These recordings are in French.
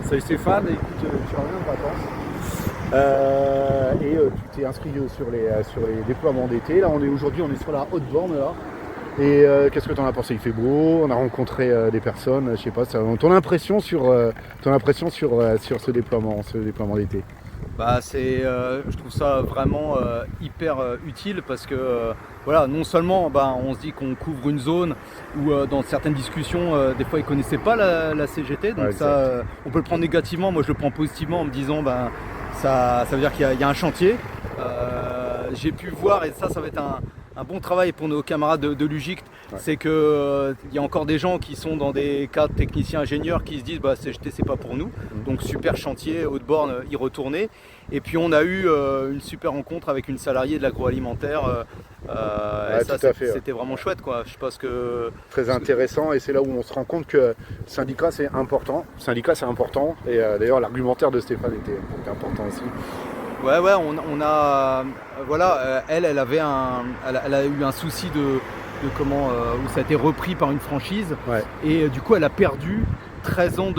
Salut Stéphane, écoute, tu reviens de vacances tu t'es inscrit sur les déploiements d'été. Là, aujourd'hui, on est sur la Haute-Borne là. Et qu'est-ce que tu en as pensé? Il fait beau, on a rencontré des personnes, je sais pas, ton impression sur ce déploiement d'été? Je trouve ça vraiment hyper utile parce que voilà, non seulement on se dit qu'on couvre une zone où dans certaines discussions, des fois ils connaissaient pas la CGT, donc Ouais, ça, on peut le prendre négativement. Moi je le prends positivement en me disant ça veut dire qu'il y a un chantier. J'ai pu voir, et ça va être un bon travail pour nos camarades de l'UGICT, c'est que il y a encore des gens qui sont dans des cadres techniciens ingénieurs qui se disent CGT c'est pas pour nous, donc super chantier, Haute-Borne, y retourner. Et puis on a eu une super rencontre avec une salariée de l'agroalimentaire, et ça c'était vraiment chouette quoi. Je pense que très intéressant, et c'est là où on se rend compte que le syndicat c'est important. Et d'ailleurs l'argumentaire de Stéphane était important aussi. Ouais, on a voilà, elle a eu un souci de comment où ça a été repris par une franchise, et du coup elle a perdu 13 ans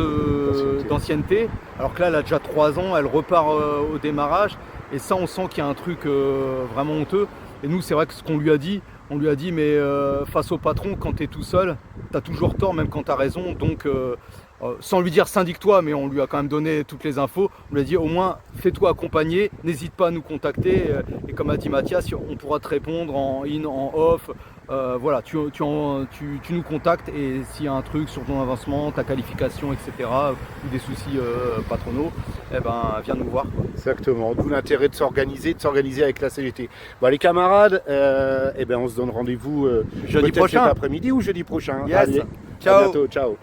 d'ancienneté, alors que là elle a déjà 3 ans, elle repart au démarrage, et ça on sent qu'il y a un truc vraiment honteux. Et nous c'est vrai que ce qu'on lui a dit, mais face au patron, quand tu es tout seul, tu as toujours tort même quand tu as raison, donc sans lui dire syndique-toi, mais on lui a quand même donné toutes les infos. On lui a dit au moins fais-toi accompagner, n'hésite pas à nous contacter, et comme a dit Mathias, on pourra te répondre en in, en off. Voilà, tu nous contactes, et s'il y a un truc sur ton avancement, ta qualification, etc., ou des soucis patronaux, viens nous voir, quoi. Exactement, d'où l'intérêt de s'organiser avec la CGT. Les camarades, on se donne rendez-vous jeudi prochain, cet après-midi ou jeudi prochain. Yes. Allez, ciao. à bientôt, ciao.